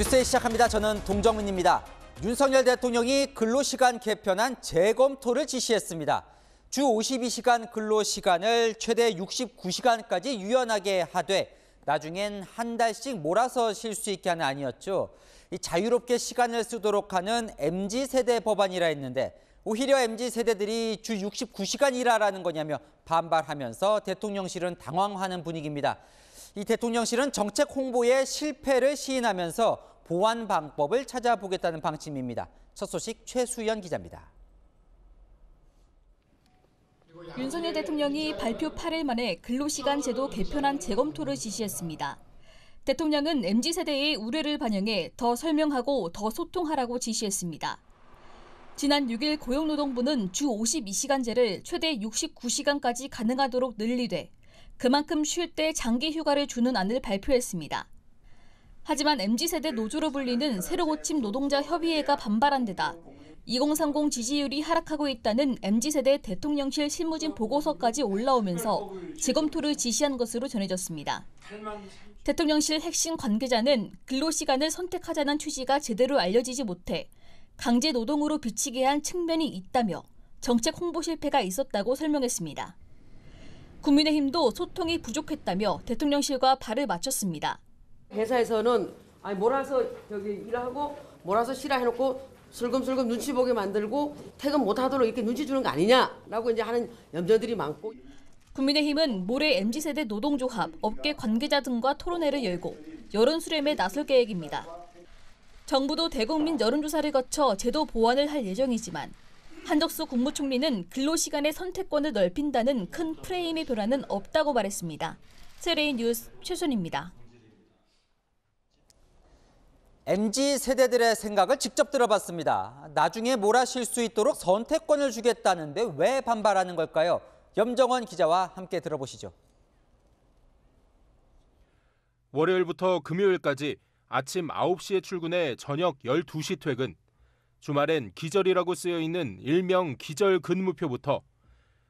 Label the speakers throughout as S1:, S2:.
S1: 뉴스에 시작합니다. 저는 동정민입니다. 윤석열 대통령이 근로시간 개편안 재검토를 지시했습니다. 주 52시간 근로시간을 최대 69시간까지 유연하게 하되 나중엔 한 달씩 몰아서 쉴 수 있게 하는 안이었죠. 자유롭게 시간을 쓰도록 하는 MZ세대 법안이라 했는데 오히려 MZ세대들이 주 69시간 일하라는 거냐며 반발하면서 대통령실은 당황하는 분위기입니다. 이 대통령실은 정책 홍보에 실패를 시인하면서 보완 방법을 찾아보겠다는 방침입니다. 첫 소식 최수연 기자입니다.
S2: 윤석열 대통령이 발표 8일 만에 근로시간 제도 개편안 재검토를 지시했습니다. 대통령은 MZ세대의 우려를 반영해 더 설명하고 더 소통하라고 지시했습니다. 지난 6일 고용노동부는 주 52시간제를 최대 69시간까지 가능하도록 늘리되 그만큼 쉴 때 장기 휴가를 주는 안을 발표했습니다. 하지만 MZ세대 노조로 불리는 새로 고침 노동자 협의회가 반발한 데다 2030 지지율이 하락하고 있다는 MZ세대 대통령실 실무진 보고서까지 올라오면서 재검토를 지시한 것으로 전해졌습니다. 대통령실 핵심 관계자는 근로시간을 선택하자는 취지가 제대로 알려지지 못해 강제 노동으로 비치게 한 측면이 있다며 정책 홍보 실패가 있었다고 설명했습니다. 국민의힘도 소통이 부족했다며 대통령실과 발을 맞췄습니다.
S3: 회사에서는 몰아서 일하고 몰아서 쉬라 해놓고 슬금슬금 눈치 보게 만들고 퇴근 못하도록 이렇게 눈치 주는 거 아니냐라고 이제 하는 염려들이 많고.
S2: 국민의힘은 모레 MZ세대 노동조합, 업계 관계자 등과 토론회를 열고 여론 수렴에 나설 계획입니다. 정부도 대국민 여론조사를 거쳐 제도 보완을 할 예정이지만 한덕수 국무총리는 근로시간의 선택권을 넓힌다는 큰 프레임의 변화는 없다고 말했습니다. 세레인 뉴스 최순입니다.
S1: MZ세대들의 생각을 직접 들어봤습니다. 나중에 몰아쉴 수 있도록 선택권을 주겠다는데 왜 반발하는 걸까요? 염정원 기자와 함께 들어보시죠.
S4: 월요일부터 금요일까지 아침 9시에 출근해 저녁 12시 퇴근. 주말엔 기절이라고 쓰여있는 일명 기절 근무표부터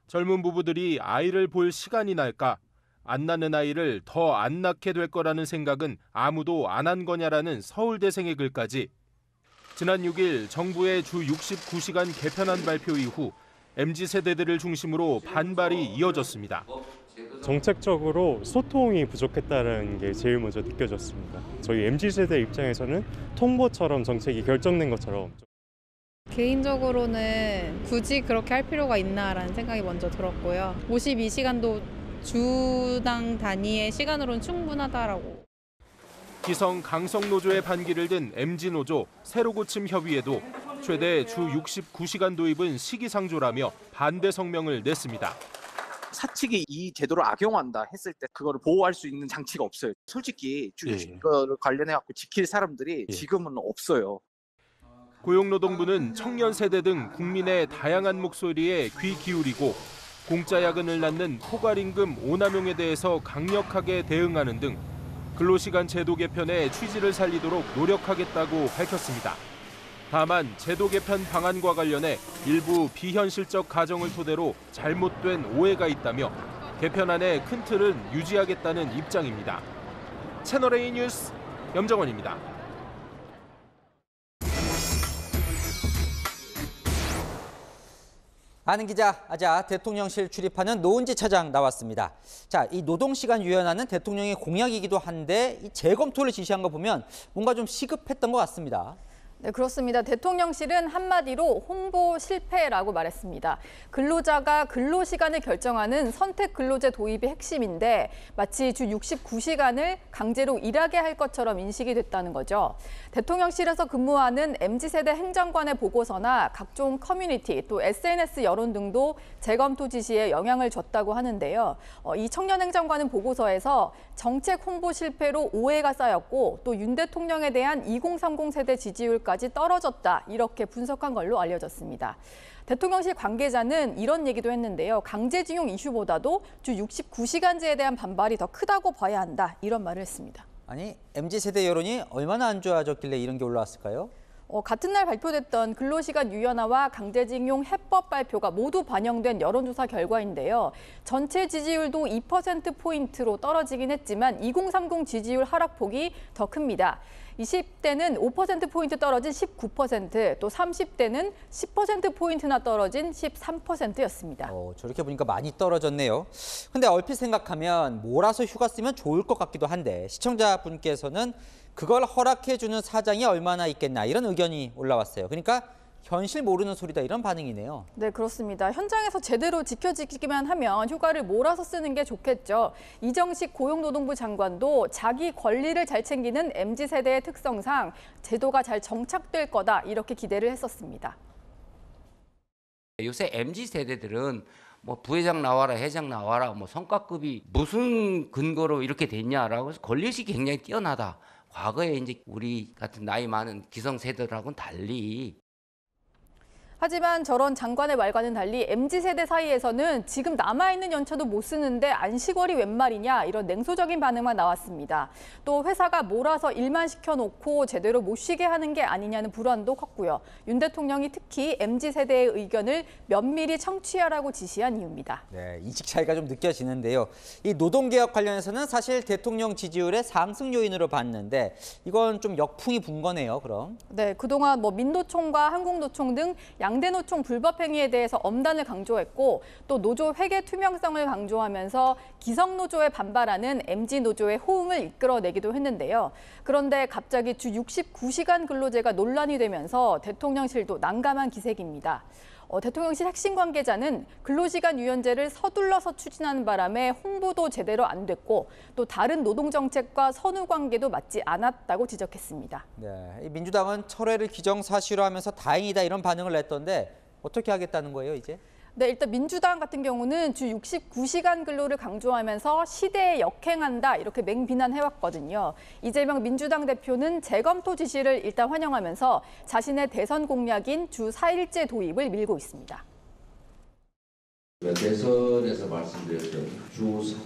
S4: 젊은 부부들이 아이를 볼 시간이 날까, 안 낳는 아이를 더 안 낳게 될 거라는 생각은 아무도 안 한 거냐라는 서울대생의 글까지 지난 6일 정부의 주 69시간 개편안 발표 이후 MZ세대들을 중심으로 반발이 이어졌습니다.
S5: 정책적으로 소통이 부족했다는 게 제일 먼저 느껴졌습니다. 저희 MZ세대 입장에서는 통보처럼 정책이 결정된 것처럼
S6: 개인적으로는 굳이 그렇게 할 필요가 있나라는 생각이 먼저 들었고요. 52시간도 주당 단위의 시간으로는 충분하다라고.
S4: 기성 강성노조의 반기를 든 MZ노조 새로고침협의회도 최대 주 69시간 도입은 시기상조라며 반대 성명을 냈습니다.
S7: 사측이 이 제도를 악용한다 했을 때 그거를 보호할 수 있는 장치가 없어요. 솔직히 주 60거를 관련해 갖고 지킬 사람들이 지금은 없어요.
S4: 고용노동부는 청년 세대 등 국민의 다양한 목소리에 귀 기울이고 공짜 야근을 낳는 포괄임금 오남용에 대해서 강력하게 대응하는 등 근로시간 제도 개편의 취지를 살리도록 노력하겠다고 밝혔습니다. 다만 제도 개편 방안과 관련해 일부 비현실적 가정을 토대로 잘못된 오해가 있다며 개편안의 큰 틀은 유지하겠다는 입장입니다. 채널A 뉴스 염정원입니다.
S1: 아는 기자, 대통령실 출입하는 노은지 차장 나왔습니다. 자, 이 노동시간 유연화는 대통령의 공약이기도 한데 이 재검토를 지시한 거 보면 뭔가 좀 시급했던 것 같습니다.
S8: 네, 그렇습니다. 대통령실은 한마디로 홍보 실패라고 말했습니다. 근로자가 근로시간을 결정하는 선택근로제 도입이 핵심인데 마치 주 69시간을 강제로 일하게 할 것처럼 인식이 됐다는 거죠. 대통령실에서 근무하는 MZ세대 행정관의 보고서나 각종 커뮤니티 또 SNS 여론 등도 재검토 지시에 영향을 줬다고 하는데요. 이 청년행정관은 보고서에서 정책 홍보 실패로 오해가 쌓였고 또 윤 대통령에 대한 2030 세대 지지율까지 떨어졌다 이렇게 분석한 걸로 알려졌습니다. 대통령실 관계자는 이런 얘기도 했는데요. 강제징용 이슈보다도 주 69시간제에 대한 반발이 더 크다고 봐야 한다 이런 말을 했습니다.
S1: 아니 MZ세대 여론이 얼마나 안 좋아졌길래 이런 게 올라왔을까요?
S8: 같은 날 발표됐던 근로시간 유연화와 강제징용 해법 발표가 모두 반영된 여론조사 결과인데요. 전체 지지율도 2%포인트로 떨어지긴 했지만 2030 지지율 하락폭이 더 큽니다. 20대는 5%포인트 떨어진 19%, 또 30대는 10%포인트나 떨어진 13%였습니다.
S1: 저렇게 보니까 많이 떨어졌네요. 근데 얼핏 생각하면 몰아서 휴가 쓰면 좋을 것 같기도 한데 시청자분께서는 그걸 허락해주는 사장이 얼마나 있겠나 이런 의견이 올라왔어요. 그러니까 현실 모르는 소리다 이런 반응이네요.
S8: 네, 그렇습니다. 현장에서 제대로 지켜지기만 하면 휴가를 몰아서 쓰는 게 좋겠죠. 이정식 고용노동부 장관도 자기 권리를 잘 챙기는 MZ세대의 특성상 제도가 잘 정착될 거다 이렇게 기대를 했었습니다.
S9: 요새 MZ세대들은 뭐 부회장 나와라, 회장 나와라, 뭐 성과급이 무슨 근거로 이렇게 됐냐라고 해서 권리의식이 굉장히 뛰어나다. 과거에 이제 우리 같은 나이 많은 기성세대들하고는 달리.
S8: 하지만 저런 장관의 말과는 달리 MZ세대 사이에서는 지금 남아있는 연차도 못 쓰는데 안식월이 웬 말이냐 이런 냉소적인 반응만 나왔습니다. 또 회사가 몰아서 일만 시켜놓고 제대로 못 쉬게 하는 게 아니냐는 불안도 컸고요. 윤 대통령이 특히 MZ세대의 의견을 면밀히 청취하라고 지시한 이유입니다.
S1: 네, 인식 차이가 좀 느껴지는데요. 이 노동개혁 관련해서는 사실 대통령 지지율의 상승 요인으로 봤는데 이건 좀 역풍이 분 거네요, 그럼.
S8: 네, 그동안 민노총과 한국노총 등 양대 노총 불법 행위에 대해서 엄단을 강조했고 또 노조 회계 투명성을 강조하면서 기성 노조에 반발하는 MZ 노조의 호응을 이끌어내기도 했는데요. 그런데 갑자기 주 69시간 근로제가 논란이 되면서 대통령실도 난감한 기색입니다. 대통령실 핵심 관계자는 근로시간 유연제를 서둘러서 추진하는 바람에 홍보도 제대로 안 됐고 또 다른 노동정책과 선후 관계도 맞지 않았다고 지적했습니다.
S1: 네, 민주당은 철회를 기정사실화하면서 다행이다 이런 반응을 냈던데 어떻게 하겠다는 거예요, 이제?
S8: 네, 일단 민주당 같은 경우는 주 69시간 근로를 강조하면서 시대에 역행한다 이렇게 맹비난해왔거든요. 이재명 민주당 대표는 재검토 지시를 일단 환영하면서 자신의 대선 공약인 주 4일제 도입을 밀고 있습니다.
S10: 대선에서 말씀드렸던 주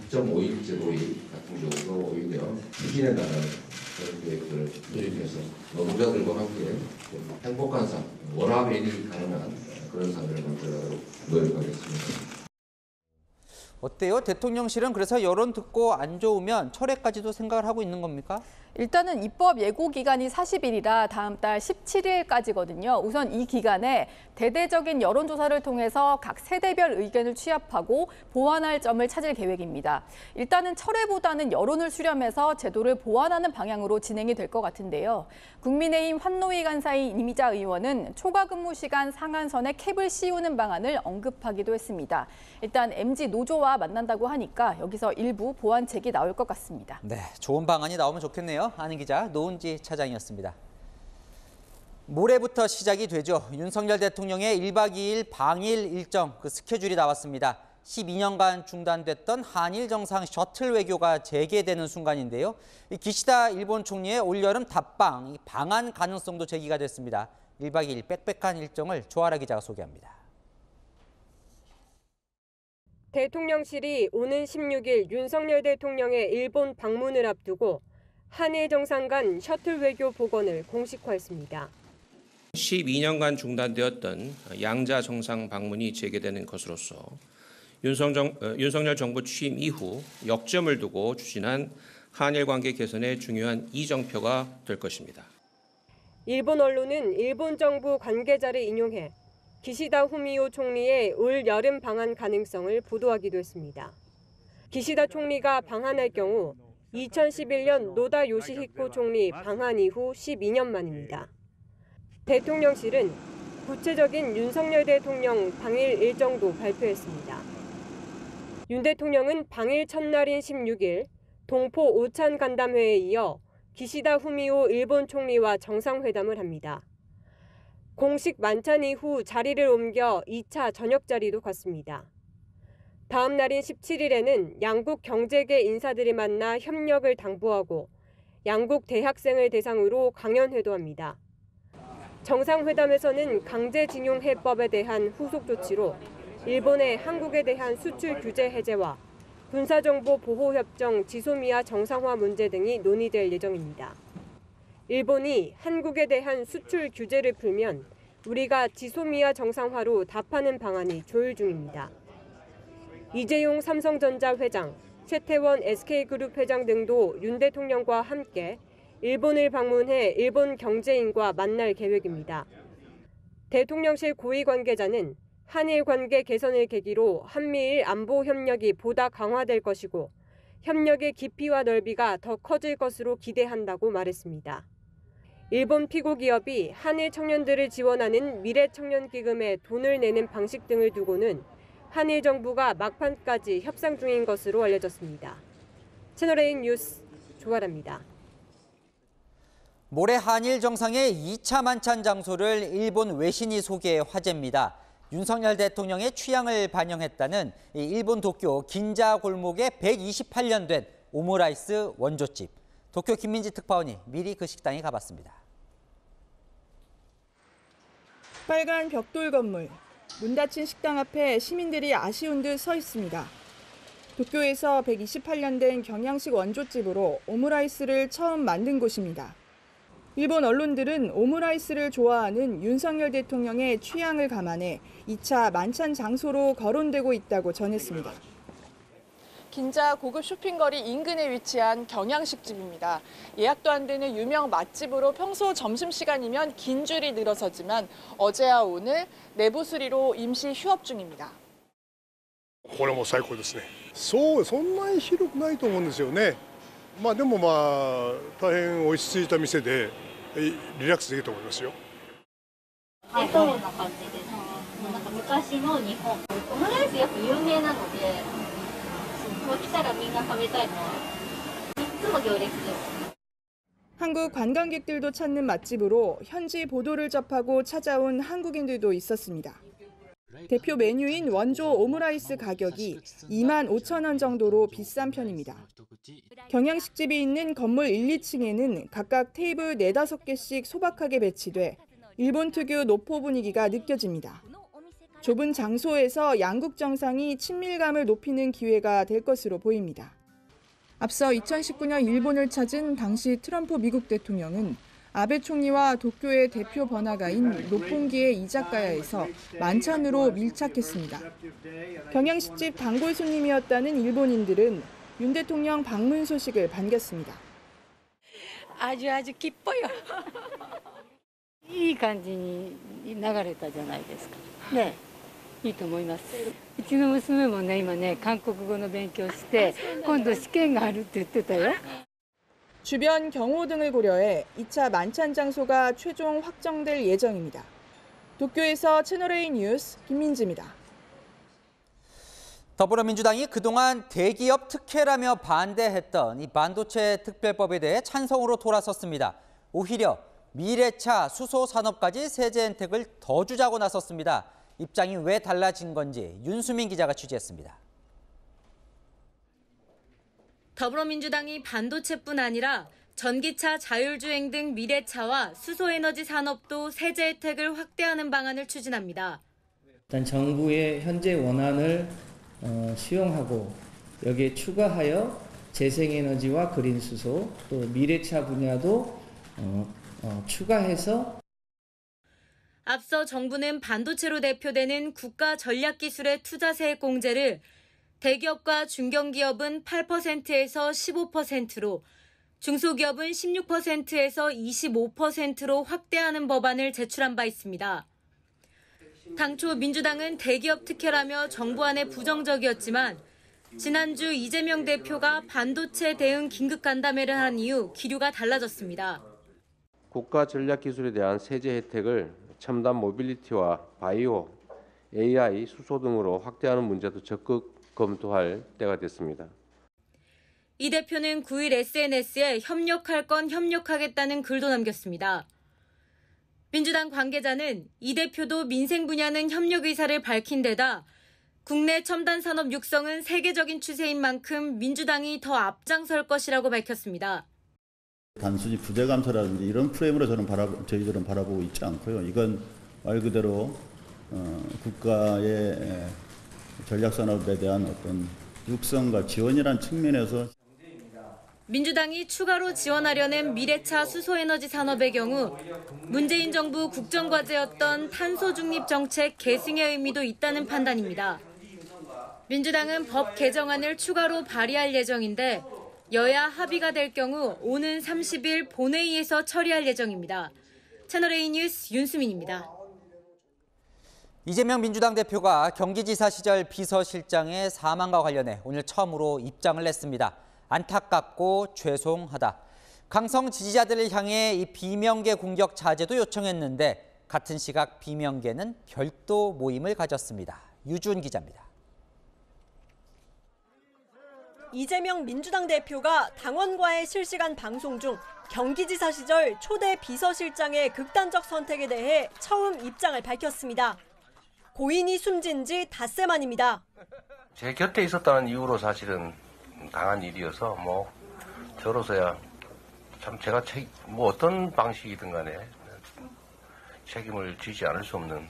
S10: 4.5일제 도입 같은 경우도 오히려 추진해 나가는 그런 계획들을 수립해서 노동자들과 함께 행복한 삶, 워라밸이 가능한 그런 사회를 만들어가도록 노력하겠습니다.
S1: 어때요? 대통령실은 그래서 여론 듣고 안 좋으면 철회까지도 생각을 하고 있는 겁니까?
S8: 일단은 입법 예고 기간이 40일이라 다음 달 17일까지거든요. 우선 이 기간에 대대적인 여론조사를 통해서 각 세대별 의견을 취합하고 보완할 점을 찾을 계획입니다. 일단은 철회보다는 여론을 수렴해서 제도를 보완하는 방향으로 진행이 될 것 같은데요. 국민의힘 환노위 간사인 이미자 의원은 초과 근무 시간 상한선에 캡을 씌우는 방안을 언급하기도 했습니다. 일단 MZ 노조와 만난다고 하니까 여기서 일부 보완책이 나올 것 같습니다.
S1: 네, 좋은 방안이 나오면 좋겠네요. 아는 기자 노은지 차장이었습니다. 모레부터 시작이 되죠. 윤석열 대통령의 1박 2일 방일 일정 그 스케줄이 나왔습니다. 12년간 중단됐던 한일 정상 셔틀 외교가 재개되는 순간인데요. 기시다 일본 총리의 올여름 답방 방한 가능성도 제기가 됐습니다. 1박 2일 빽빽한 일정을 조아라 기자가 소개합니다.
S11: 대통령실이 오는 16일 윤석열 대통령의 일본 방문을 앞두고 한일 정상 간 셔틀 외교 복원을 공식화했습니다.
S12: 12년간 중단되었던 양자 정상 방문이 재개되는 것으로서 윤석열 정부 취임 이후 역점을 두고 추진한 한일 관계 개선의 중요한 이정표가 될 것입니다.
S11: 일본 언론은 일본 정부 관계자를 인용해 기시다 후미오 총리의 올 여름 방한 가능성을 보도하기도 했습니다. 기시다 총리가 방한할 경우 2011년 노다 요시히코 총리 방한 이후 12년 만입니다. 대통령실은 구체적인 윤석열 대통령 방일 일정도 발표했습니다. 윤 대통령은 방일 첫날인 16일 동포 오찬 간담회에 이어 기시다 후미오 일본 총리와 정상회담을 합니다. 공식 만찬 이후 자리를 옮겨 2차 저녁 자리도 갖습니다. 다음 날인 17일에는 양국 경제계 인사들이 만나 협력을 당부하고 양국 대학생을 대상으로 강연회도 합니다. 정상회담에서는 강제징용 해법에 대한 후속 조치로 일본의 한국에 대한 수출 규제 해제와 군사정보 보호협정 지소미아 정상화 문제 등이 논의될 예정입니다. 일본이 한국에 대한 수출 규제를 풀면 우리가 지소미아 정상화로 답하는 방안이 조율 중입니다. 이재용 삼성전자 회장, 최태원 SK그룹 회장 등도 윤 대통령과 함께 일본을 방문해 일본 경제인과 만날 계획입니다. 대통령실 고위 관계자는 한일 관계 개선을 계기로 한미일 안보 협력이 보다 강화될 것이고 협력의 깊이와 넓이가 더 커질 것으로 기대한다고 말했습니다. 일본 피고 기업이 한일 청년들을 지원하는 미래청년기금에 돈을 내는 방식 등을 두고는 한일 정부가 막판까지 협상 중인 것으로 알려졌습니다. 채널A 뉴스 조아라입니다.
S1: 모레 한일 정상의 2차 만찬 장소를 일본 외신이 소개해 화제입니다. 윤석열 대통령의 취향을 반영했다는 일본 도쿄 긴자 골목에 128년 된 오므라이스 원조집. 도쿄 김민지 특파원이 미리 그 식당에 가봤습니다.
S13: 빨간 벽돌 건물, 문 닫힌 식당 앞에 시민들이 아쉬운 듯 서 있습니다. 도쿄에서 128년 된 경양식 원조집으로 오므라이스를 처음 만든 곳입니다. 일본 언론들은 오므라이스를 좋아하는 윤석열 대통령의 취향을 감안해 2차 만찬 장소로 거론되고 있다고 전했습니다.
S14: 긴자 고급 쇼핑거리 인근에 위치한 경양식집입니다. 예약도 안 되는 유명 맛집으로 평소 점심시간이면 긴 줄이 늘어서지만 어제와 오늘 내부 수리로 임시 휴업 중입니다.
S15: これも最高ですね。そんなに広くないと思うんですよね。でも大変落ち着いた店でリラックスできると思いますよ。
S16: レトロな感じで、なんか昔の日本。オムライスやっぱ有名なので、来たらみんな食べたいのはいつも行列です。
S13: 한국 관광객들도 찾는 맛집으로 현지 보도를 접하고 찾아온 한국인들도 있었습니다. 대표 메뉴인 원조 오므라이스 가격이 25,000원 정도로 비싼 편입니다. 경양식집이 있는 건물 1, 2층에는 각각 테이블 4, 5개씩 소박하게 배치돼 일본 특유 노포 분위기가 느껴집니다. 좁은 장소에서 양국 정상이 친밀감을 높이는 기회가 될 것으로 보입니다. 앞서 2019년 일본을 찾은 당시 트럼프 미국 대통령은 아베 총리와 도쿄의 대표 번화가인 롭pongi의 이자카야에서 만찬으로 밀착했습니다. 경양식집 단골 손님이었다는 일본인들은 윤 대통령 방문 소식을 반겼습니다.
S17: 아주 기뻐요. いい感じに流れたじゃないですか。ね、いいと思います。うちの娘もね、今ね、韓国語の勉強して、今度試験があるって言ってたよ。
S13: 주변 경호 등을 고려해 2차 만찬 장소가 최종 확정될 예정입니다. 도쿄에서 채널A 뉴스 김민지입니다.
S1: 더불어민주당이 그동안 대기업 특혜라며 반대했던 이 반도체 특별법에 대해 찬성으로 돌아섰습니다. 오히려 미래차, 수소 산업까지 세제 혜택을 더 주자고 나섰습니다. 입장이 왜 달라진 건지 윤수민 기자가 취재했습니다.
S18: 더불어민주당이 반도체뿐 아니라 전기차, 자율주행 등 미래차와 수소에너지 산업도 세제 혜택을 확대하는 방안을 추진합니다.
S19: 일단 정부의 현재 원안을 수용하고 여기에 추가하여 재생에너지와 그린 수소 또 미래차 분야도 추가해서
S18: 앞서 정부는 반도체로 대표되는 국가전략기술의 투자세 공제를 대기업과 중견기업은 8%에서 15%로, 중소기업은 16%에서 25%로 확대하는 법안을 제출한 바 있습니다. 당초 민주당은 대기업 특혜라며 정부안에 부정적이었지만 지난주 이재명 대표가 반도체 대응 긴급간담회를 한 이후 기류가 달라졌습니다.
S20: 국가 전략기술에 대한 세제 혜택을 첨단 모빌리티와 바이오, AI, 수소 등으로 확대하는 문제도 적극 검토할 때가 됐습니다.
S18: 이 대표는 9일 SNS에 협력할 건 협력하겠다는 글도 남겼습니다. 민주당 관계자는 이 대표도 민생 분야는 협력 의사를 밝힌 데다 국내 첨단 산업 육성은 세계적인 추세인 만큼 민주당이 더 앞장설 것이라고 밝혔습니다.
S21: 단순히 부재 감사라든지 이런 프레임으로 저희들은 바라보고 있지 않고요. 이건 말 그대로 국가의 전략산업에 대한 어떤 육성과 지원이라는 측면에서
S18: 민주당이 추가로 지원하려는 미래차 수소에너지 산업의 경우 문재인 정부 국정과제였던 탄소 중립 정책 계승의 의미도 있다는 판단입니다. 민주당은 법 개정안을 추가로 발의할 예정인데 여야 합의가 될 경우 오는 30일 본회의에서 처리할 예정입니다. 채널A 뉴스 윤수민입니다.
S1: 이재명 민주당 대표가 경기지사 시절 비서실장의 사망과 관련해 오늘 처음으로 입장을 냈습니다. 안타깝고 죄송하다. 강성 지지자들을 향해 이 비명계 공격 자제도 요청했는데 같은 시각 비명계는 별도 모임을 가졌습니다. 유준 기자입니다.
S3: 이재명 민주당 대표가 당원과의 실시간 방송 중 경기지사 시절 초대 비서실장의 극단적 선택에 대해 처음 입장을 밝혔습니다. 고인이 숨진 지 닷새 만입니다.
S22: 제 곁에 있었다는 이유로 사실은 당한 일이어서 저로서야 참 제가 어떤 방식이든 간에 책임을 지지 않을 수 없는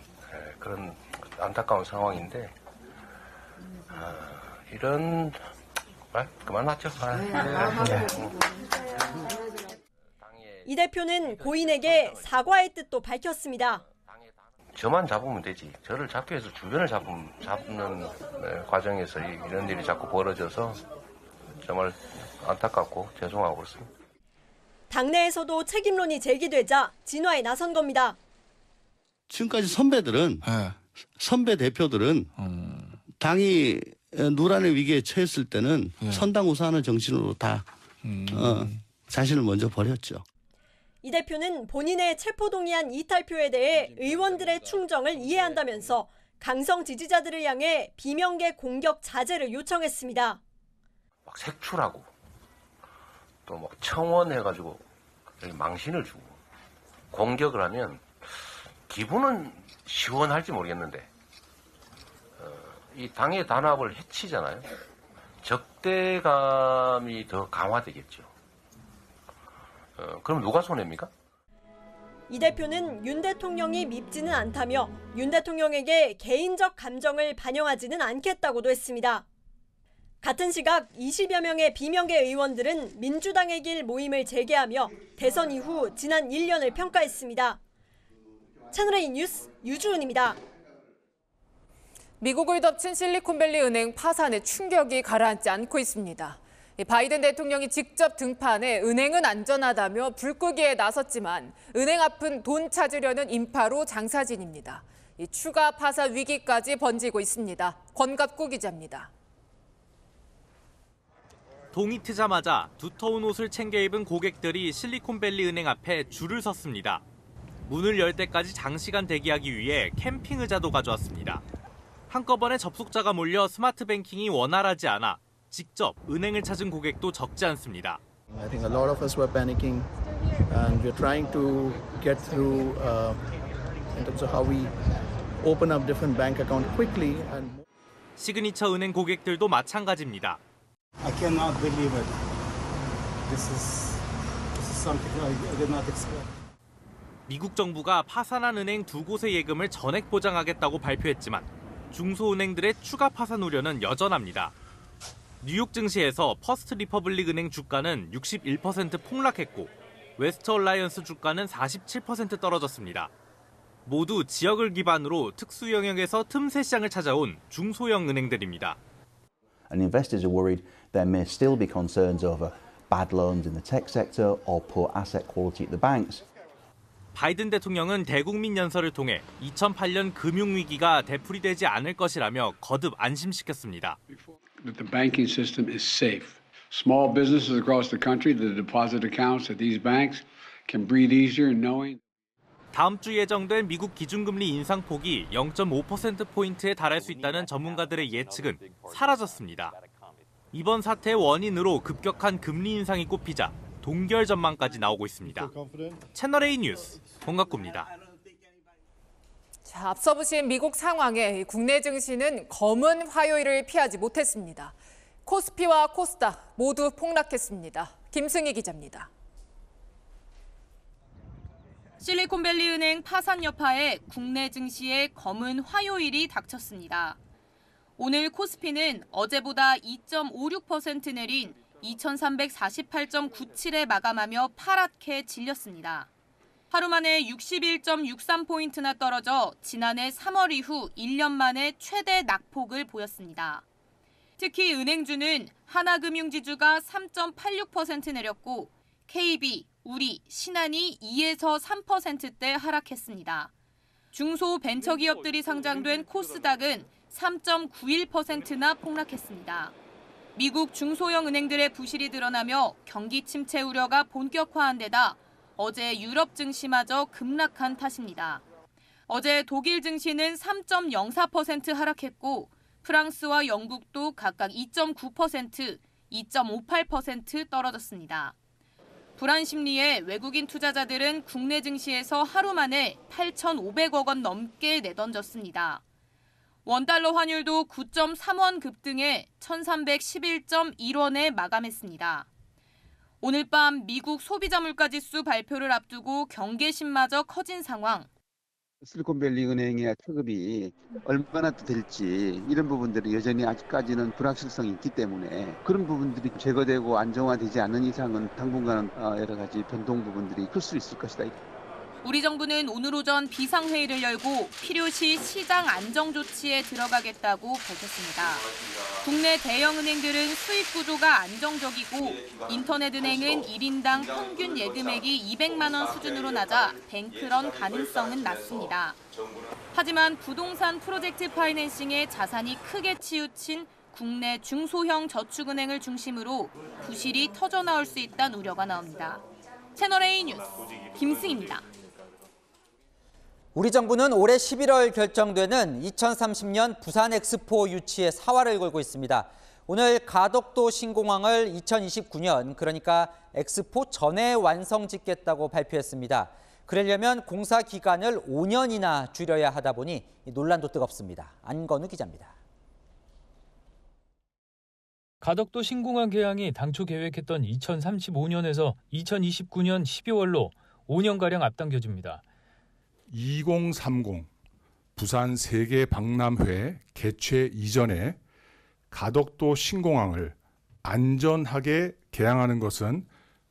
S22: 그런 안타까운 상황인데 이런 그만하죠.
S3: 이 대표는 고인에게 사과의 뜻도 밝혔습니다.
S22: 저만 잡으면 되지. 저를 잡기 위해서 주변을 잡는 과정에서 이런 일이 자꾸 벌어져서 정말 안타깝고 죄송하고 그렇습니다.
S3: 당내에서도 책임론이 제기되자 진화에 나선 겁니다.
S23: 지금까지 선배 대표들은 당이 누란의 위기에 처했을 때는 선당우사하는 정신으로 다 자신을 먼저 버렸죠.
S3: 이 대표는 본인의 체포동의안 이탈표에 대해 의원들의 충정을 이해한다면서 강성 지지자들을 향해 비명계 공격 자제를 요청했습니다.
S22: 막 색출하고 또 청원해가지고 망신을 주고 공격을 하면 기분은 시원할지 모르겠는데 이 당의 단합을 해치잖아요. 적대감이 더 강화되겠죠. 그럼 누가 손해입니까?
S3: 이 대표는 윤 대통령이 밉지는 않다며 윤 대통령에게 개인적 감정을 반영하지는 않겠다고도 했습니다. 같은 시각 20여 명의 비명계 의원들은 민주당의 길 모임을 재개하며 대선 이후 지난 1년을 평가했습니다. 채널A 뉴스 유주은입니다.
S24: 미국을 덮친 실리콘밸리 은행 파산의 충격이 가라앉지 않고 있습니다. 바이든 대통령이 직접 등판해 은행은 안전하다며 불 끄기에 나섰지만 은행 앞은 돈 찾으려는 인파로 장사진입니다. 추가 파산 위기까지 번지고 있습니다. 권갑구 기자입니다.
S25: 동이 트자마자 두터운 옷을 챙겨 입은 고객들이 실리콘밸리 은행 앞에 줄을 섰습니다. 문을 열 때까지 장시간 대기하기 위해 캠핑 의자도 가져왔습니다. 한꺼번에 접속자가 몰려 스마트 뱅킹이 원활하지 않아 직접 은행을 찾은 고객도 적지 않습니다.
S26: I think a lot of us were panicking and we're trying to get through in terms of how we open up different bank accounts quickly and
S25: 시그니처 은행 고객들도 마찬가지입니다.
S27: I cannot believe it. This is something I did not expect.
S25: 미국 정부가 파산한 은행 두 곳의 예금을 전액 보장하겠다고 발표했지만 중소은행들의 추가 파산 우려는 여전합니다. 뉴욕 증시에서 퍼스트 리퍼블릭 은행 주가는 61% 폭락했고 웨스트 얼라이언스 주가는 47% 떨어졌습니다. 모두 지역을 기반으로 특수 영역에서 틈새 시장을 찾아온 중소형 은행들입니다.
S28: And investors are worried there may still be concerns over bad loans in the tech sector or poor asset quality at the banks.
S25: 바이든 대통령은 대국민 연설을 통해 2008년 금융위기가 되풀이되지 않을 것이라며 거듭 안심시켰습니다.
S29: That the banking system is safe. Small businesses across the country, the deposit accounts at these banks can breathe easier knowing.
S25: 다음 주 예정된 미국 기준금리 인상폭이 0.5%포인트에 달할 수 있다는 전문가들의 예측은 사라졌습니다. 이번 사태의 원인으로 급격한 금리 인상이 꼽히자 동결 전망까지 나오고 있습니다. 채널A 뉴스 권갑구입니다.
S24: 자, 앞서 보신 미국 상황에 국내 증시는 검은 화요일을 피하지 못했습니다. 코스피와 코스닥 모두 폭락했습니다. 김승희 기자입니다.
S30: 실리콘밸리 은행 파산 여파에 국내 증시에 검은 화요일이 닥쳤습니다. 오늘 코스피는 어제보다 2.56% 내린 2348.97에 마감하며 파랗게 질렸습니다. 하루 만에 61.63포인트나 떨어져 지난해 3월 이후 1년 만에 최대 낙폭을 보였습니다. 특히 은행주는 하나금융지주가 3.86% 내렸고 KB, 우리, 신한이 2에서 3%대 하락했습니다. 중소벤처기업들이 상장된 코스닥은 3.91%나 폭락했습니다. 미국 중소형 은행들의 부실이 드러나며 경기 침체 우려가 본격화한 데다 어제 유럽 증시마저 급락한 탓입니다. 어제 독일 증시는 3.04% 하락했고 프랑스와 영국도 각각 2.9%, 2.58% 떨어졌습니다. 불안 심리에 외국인 투자자들은 국내 증시에서 하루 만에 8,500억 원 넘게 내던졌습니다. 원달러 환율도 9.3원 급등해 1,311.1원에 마감했습니다. 오늘 밤 미국 소비자 물가지수 발표를 앞두고 경계심마저 커진 상황.
S2: 실리콘밸리 은행의 특급이 얼마나 될지 이런 부분들이 여전히 아직까지는 불확실성이 있기 때문에 그런 부분들이 제거되고 안정화되지 않는 이상은 당분간은 여러 가지 변동 부분들이 클 수 있을 것이다.
S30: 우리 정부는 오늘 오전 비상회의를 열고 필요시 시장 안정 조치에 들어가겠다고 밝혔습니다. 국내 대형 은행들은 수익 구조가 안정적이고 인터넷 은행은 1인당 평균 예금액이 200만 원 수준으로 낮아 뱅크런 가능성은 낮습니다. 하지만 부동산 프로젝트 파이낸싱에 자산이 크게 치우친 국내 중소형 저축은행을 중심으로 부실이 터져나올 수 있다는 우려가 나옵니다. 채널A 뉴스 김승희입니다.
S1: 우리 정부는 올해 11월 결정되는 2030년 부산 엑스포 유치에 사활을 걸고 있습니다. 오늘 가덕도 신공항을 2029년, 그러니까 엑스포 전에 완성 짓겠다고 발표했습니다. 그러려면 공사 기간을 5년이나 줄여야 하다 보니 논란도 뜨겁습니다. 안건우 기자입니다.
S4: 가덕도 신공항 개항이 당초 계획했던 2035년에서 2029년 12월로 5년가량 앞당겨집니다.
S5: 2030 부산 세계 박람회 개최 이전에 가덕도 신공항을 안전하게 개항하는 것은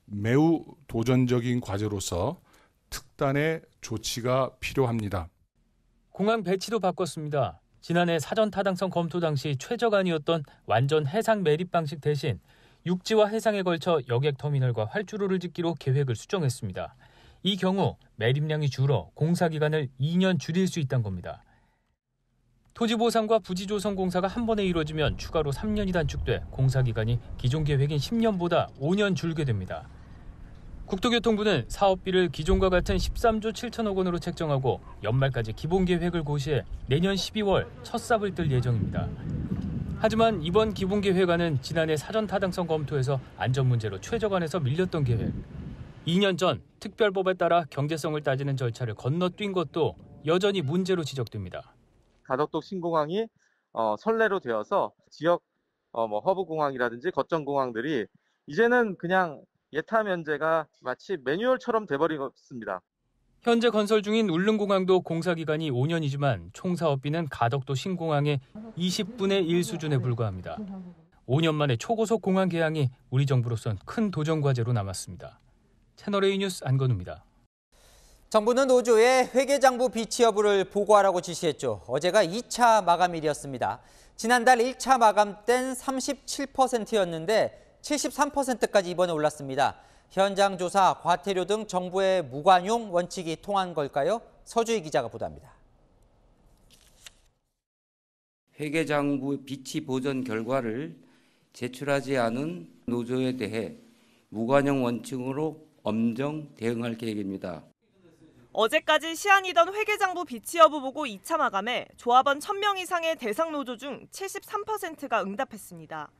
S5: 매우 도전적인 과제로서 특단의 조치가 필요합니다.
S4: 공항 배치도 바꿨습니다. 지난해 사전 타당성 검토 당시 최저간이었던 완전 해상 매립 방식 대신 육지와 해상에 걸쳐 여객터미널과 활주로를 짓기로 계획을 수정했습니다. 이 경우 매립량이 줄어 공사 기간을 2년 줄일 수 있다는 겁니다. 토지 보상과 부지 조성 공사가 한 번에 이루어지면 추가로 3년이 단축돼 공사 기간이 기존 계획인 10년보다 5년 줄게 됩니다. 국토교통부는 사업비를 기존과 같은 13조 7천억 원으로 책정하고 연말까지 기본 계획을 고시해 내년 12월 첫 삽을 뜰 예정입니다. 하지만 이번 기본 계획안은 지난해 사전 타당성 검토에서 안전 문제로 최저간에서 밀렸던 계획. 2년 전 특별법에 따라 경제성을 따지는 절차를 건너뛴 것도 여전히 문제로 지적됩니다.
S6: 가덕도 신공항이 선례로 되어서 지역 허브 공항이라든지 거점 공항들이 이제는 그냥 예타 면제가 마치 매뉴얼처럼 돼버리겠습니다.
S4: 현재 건설 중인 울릉공항도 공사 기간이 5년이지만 총 사업비는 가덕도 신공항의 20분의 1 수준에 불과합니다. 5년 만에 초고속 공항 개항이 우리 정부로선 큰 도전 과제로 남았습니다. 채널A 뉴스 안건우입니다.
S1: 정부는 노조에 회계장부 비치 여부를 보고하라고 지시했죠. 어제가 2차 마감일이었습니다. 지난달 1차 마감 땐 37%였는데 73%까지 이번에 올랐습니다. 현장 조사, 과태료 등 정부의 무관용 원칙이 통한 걸까요? 서주희 기자가 보도합니다.
S7: 회계장부 비치 보전 결과를 제출하지 않은 노조에 대해 무관용 원칙으로 엄정 대응할 계획입니다.
S8: 어제까지 시한이던 회계장부 비치 여부 보고 2차 마감에 조합원 1,000명 이상의 대상 노조 중 73%가 응답했습니다.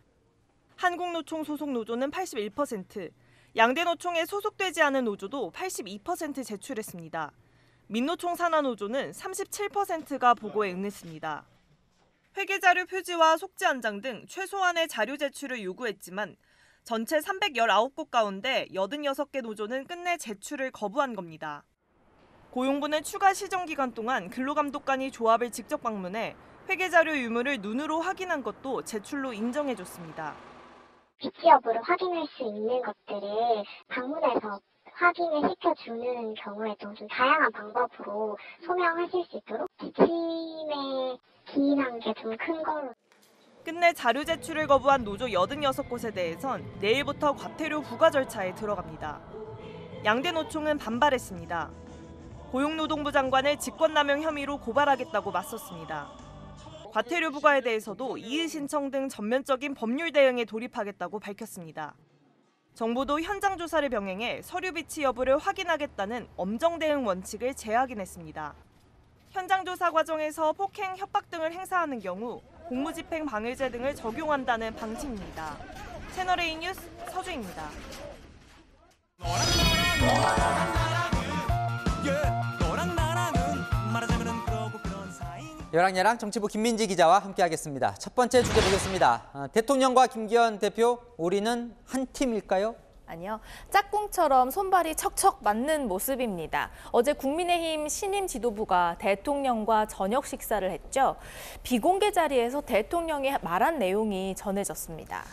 S8: 한국노총 소속 노조는 81%, 양대노총에 소속되지 않은 노조도 82% 제출했습니다. 민노총 산하노조는 37%가 보고에 응했습니다. 회계자료 표지와 속지 한 장 등 최소한의 자료 제출을 요구했지만 전체 319곳 가운데 86개 노조는 끝내 제출을 거부한 겁니다. 고용부는 추가 시정 기간 동안 근로감독관이 조합을 직접 방문해 회계자료 유무를 눈으로 확인한 것도 제출로 인정해줬습니다.
S9: 비치 여부를 확인할 수 있는 것들을 방문해서 확인을 시켜주는 경우에도 좀 다양한 방법으로 소명하실 수 있도록 지침에 기인한 게 좀 큰 걸로.
S8: 끝내 자료 제출을 거부한 노조 86곳에 대해선 내일부터 과태료 부과 절차에 들어갑니다. 양대 노총은 반발했습니다. 고용노동부 장관을 직권남용 혐의로 고발하겠다고 맞섰습니다. 과태료 부과에 대해서도 이의 신청 등 전면적인 법률 대응에 돌입하겠다고 밝혔습니다. 정부도 현장 조사를 병행해 서류 비치 여부를 확인하겠다는 엄정 대응 원칙을 재확인했습니다. 현장 조사 과정에서 폭행, 협박 등을 행사하는 경우 공무집행 방해죄 등을 적용한다는 방침입니다. 채널A 뉴스 서주입니다.
S1: 여랑야랑 정치부 김민지 기자와 함께하겠습니다. 첫 번째 주제 보겠습니다. 대통령과 김기현 대표, 우리는 한 팀일까요?
S10: 아니요. 짝꿍처럼 손발이 척척 맞는 모습입니다. 어제 국민의힘 신임 지도부가 대통령과 저녁 식사를 했죠. 비공개 자리에서 대통령이 말한 내용이 전해졌습니다.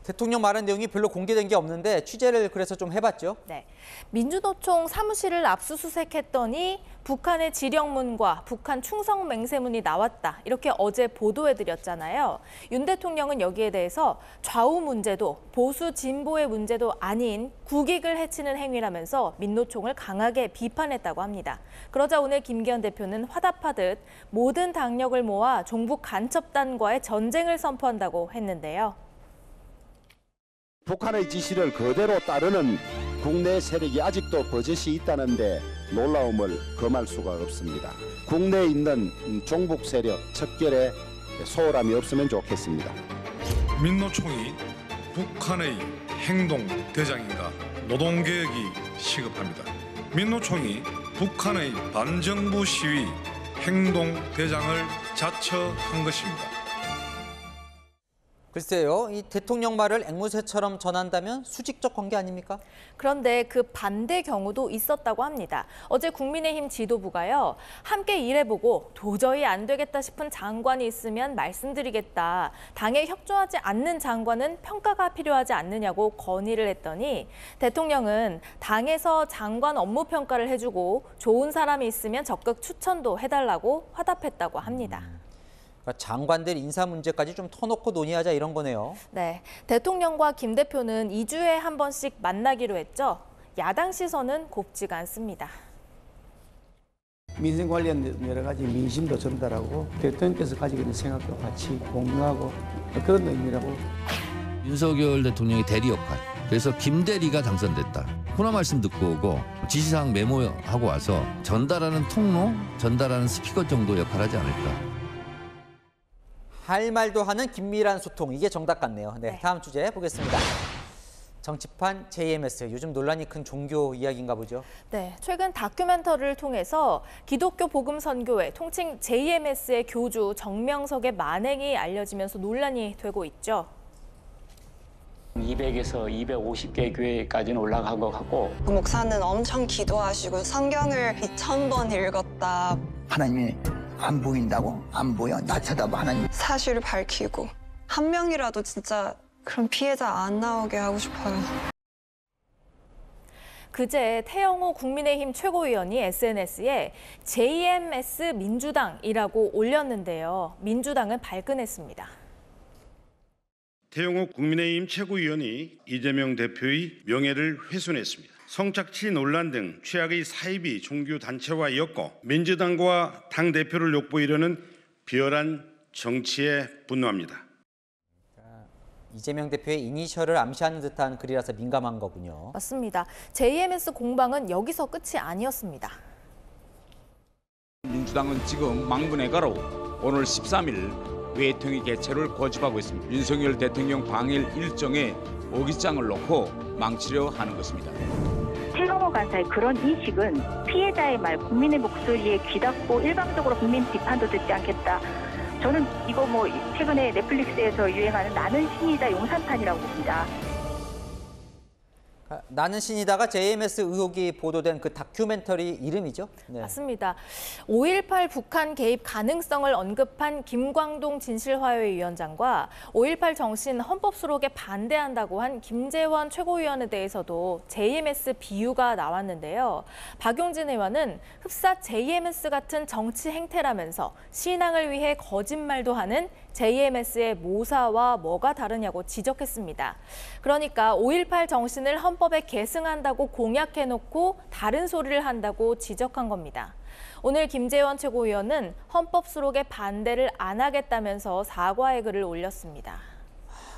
S1: 대통령 말한 내용이 별로 공개된 게 없는데 취재를 그래서 좀 해봤죠.
S10: 네, 민주노총 사무실을 압수수색했더니 북한의 지령문과 북한 충성 맹세문이 나왔다. 이렇게 어제 보도해드렸잖아요. 윤 대통령은 여기에 대해서 좌우 문제도 보수 진보의 문제도 아닌 국익을 해치는 행위라면서 민노총을 강하게 비판했다고 합니다. 그러자 오늘 김기현 대표는 화답하듯 모든 당력을 모아 종북 간첩단과의 전쟁을 선포한다고 했는데요.
S11: 북한의 지시를 그대로 따르는 국내 세력이 아직도 버젓이 있다는데 놀라움을 금할 수가 없습니다. 국내에 있는 종북 세력 척결에 소홀함이 없으면 좋겠습니다.
S12: 민노총이 북한의 행동 대장인가 노동개혁이 시급합니다. 민노총이 북한의 반정부 시위 행동 대장을 자처한 것입니다.
S1: 글쎄요, 이 대통령 말을 앵무새처럼 전한다면 수직적 관계 아닙니까?
S10: 그런데 그 반대 경우도 있었다고 합니다. 어제 국민의힘 지도부가요, 함께 일해보고 도저히 안 되겠다 싶은 장관이 있으면 말씀드리겠다. 당에 협조하지 않는 장관은 평가가 필요하지 않느냐고 건의를 했더니 대통령은 당에서 장관 업무 평가를 해주고 좋은 사람이 있으면 적극 추천도 해달라고 화답했다고 합니다.
S1: 장관들 인사 문제까지 좀 터놓고 논의하자 이런 거네요.
S10: 네, 대통령과 김 대표는 2주에 한 번씩 만나기로 했죠. 야당 시선은 곱지가 않습니다.
S13: 민생 관련 여러 가지 민심도 전달하고 대통령께서 가지고 있는 생각도 같이 공유하고 그런 의미라고.
S14: 윤석열 대통령의 대리 역할. 그래서 김 대리가 당선됐다. 코너 말씀 듣고 오고 지시사항 메모하고 와서 전달하는 통로, 전달하는 스피커 정도 역할하지 않을까.
S1: 할 말도 하는 긴밀한 소통, 이게 정답 같네요. 네, 다음 주제 보겠습니다. 정치판 JMS, 요즘 논란이 큰 종교 이야기인가 보죠?
S10: 네, 최근 다큐멘터리를 통해서 기독교 복음선교회, 통칭 JMS의 교주 정명석의 만행이 알려지면서 논란이 되고 있죠.
S15: 200에서 250개 교회까지는 올라간 것 같고,
S16: 그 목사는 엄청 기도하시고 성경을 2000번 읽었다.
S17: 하나님이 안 보인다고? 안 보여? 나 쳐다봐. 하나님.
S16: 사실을 밝히고 한 명이라도 진짜 그런 피해자 안 나오게 하고 싶어요.
S10: 그제 태영호 국민의힘 최고위원이 SNS에 JMS 민주당이라고 올렸는데요. 민주당은 발끈했습니다.
S19: 태영호 국민의힘 최고위원이 이재명 대표의 명예를 훼손했습니다. 성착취 논란 등 최악의 사입이 종교단체와 엮어 민주당과 당대표를 욕보이려는 비열한 정치에 분노합니다.
S1: 이재명 대표의 이니셜을 암시하는 듯한 글이라서 민감한 거군요.
S10: 맞습니다. JMS 공방은 여기서 끝이 아니었습니다.
S20: 민주당은 지금 망분해가로 오늘 13일 외통위 개최를 고집하고 있습니다. 윤석열 대통령 방일 일정에 오기장을 놓고 망치려 하는 것입니다.
S31: 태영호 간사의 그런 인식은 피해자의 말, 국민의 목소리에 귀닫고 일방적으로 국민 비판도 듣지 않겠다. 저는 이거 최근에 넷플릭스에서 유행하는 나는 신이다 용산판이라고 봅니다.
S1: 나는 신이다가 JMS 의혹이 보도된 그 다큐멘터리 이름이죠? 네.
S10: 맞습니다. 5.18 북한 개입 가능성을 언급한 김광동 진실화해위원장과 5.18 정신 헌법 수록에 반대한다고 한 김재원 최고위원에 대해서도 JMS 비유가 나왔는데요. 박용진 의원은 흡사 JMS 같은 정치 행태라면서 신앙을 위해 거짓말도 하는 JMS의 모사와 뭐가 다르냐고 지적했습니다. 그러니까 5.18 정신을 헌법에 계승한다고 공약해놓고 다른 소리를 한다고 지적한 겁니다. 오늘 김재원 최고위원은 헌법 수록에 반대를 안 하겠다면서 사과의 글을 올렸습니다.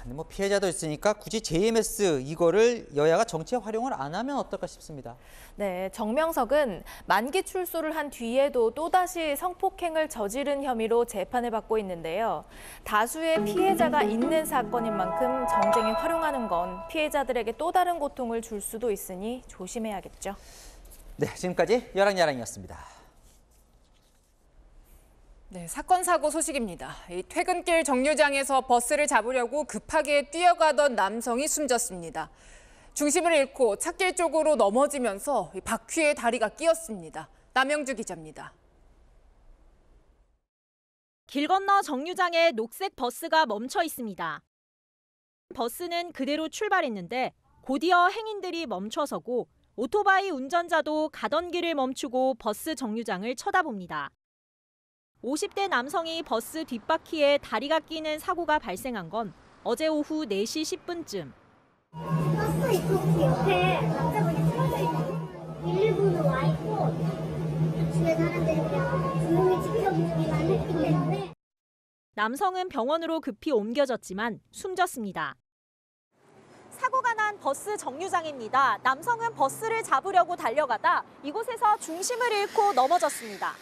S1: 뭐 피해자도 있으니까 굳이 JMS 이거를 여야가 정치에 활용을 안 하면 어떨까 싶습니다.
S10: 네, 정명석은 만기 출소를 한 뒤에도 또다시 성폭행을 저지른 혐의로 재판을 받고 있는데요. 다수의 피해자가 있는 사건인 만큼 정쟁에 활용하는 건 피해자들에게 또 다른 고통을 줄 수도 있으니 조심해야겠죠.
S1: 네, 지금까지 여랑야랑이었습니다.
S3: 네, 사건 사고 소식입니다. 이 퇴근길 정류장에서 버스를 잡으려고 급하게 뛰어가던 남성이 숨졌습니다. 중심을 잃고 찻길 쪽으로 넘어지면서 바퀴에 다리가 끼었습니다. 남영주 기자입니다.
S18: 길 건너 정류장에 녹색 버스가 멈춰 있습니다. 버스는 그대로 출발했는데 곧이어 행인들이 멈춰서고 오토바이 운전자도 가던 길을 멈추고 버스 정류장을 쳐다봅니다. 50대 남성이 버스 뒷바퀴에 다리가 끼는 사고가 발생한 건 어제 오후 4시 10분쯤.
S9: 버스 입구 옆에 남자분이 쓰러져 있고 119도 와 있고 주변 사람들이 그냥 조용히 지켜보기만 했기 때문에
S18: 남성은 병원으로 급히 옮겨졌지만 숨졌습니다. 사고가 난 버스 정류장입니다. 남성은 버스를 잡으려고 달려가다 이곳에서 중심을 잃고 넘어졌습니다.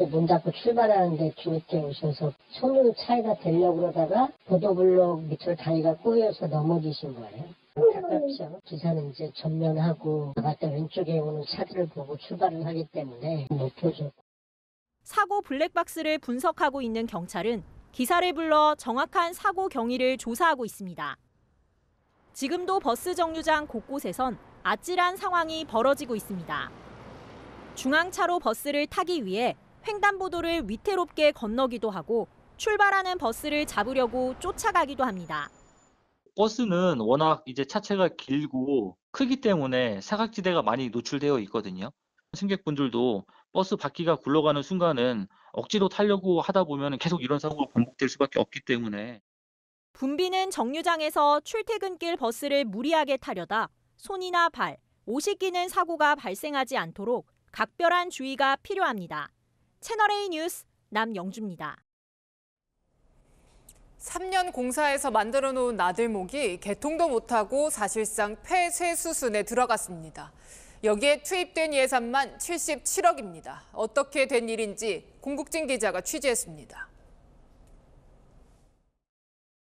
S21: 문 닫고 출발하는데 뒤늦게 오셔서 손으로 차에다 대려고 그러다가 보도블록 밑으로 다리가 꼬여서 넘어지신 거예요. 안타깝죠. 기사는 이제 전면하고 나갔다 왼쪽에 오는 차들을 보고 출발을 하기 때문에 못 보죠.
S18: 사고 블랙박스를 분석하고 있는 경찰은 기사를 불러 정확한 사고 경위를 조사하고 있습니다. 지금도 버스 정류장 곳곳에선 아찔한 상황이 벌어지고 있습니다. 중앙차로 버스를 타기 위해 횡단보도를 위태롭게 건너기도 하고 출발하는 버스를 잡으려고 쫓아가기도 합니다.
S22: 버스는 워낙 이제 차체가 길고 크기 때문에 사각지대가 많이 노출되어 있거든요. 승객분들도 버스 바퀴가 굴러가는 순간은 억지로 타려고 하다 보면 계속 이런 사고가 반복될 수밖에 없기 때문에.
S18: 붐비는 정류장에서 출퇴근길 버스를 무리하게 타려다 손이나 발, 옷이 끼는 사고가 발생하지 않도록 각별한 주의가 필요합니다. 채널A 뉴스 남영주입니다.
S3: 3년 공사에서 만들어 놓은 나들목이 개통도 못하고 사실상 폐쇄수순에 들어갔습니다. 여기에 투입된 예산만 77억입니다. 어떻게 된 일인지 공국진 기자가 취재했습니다.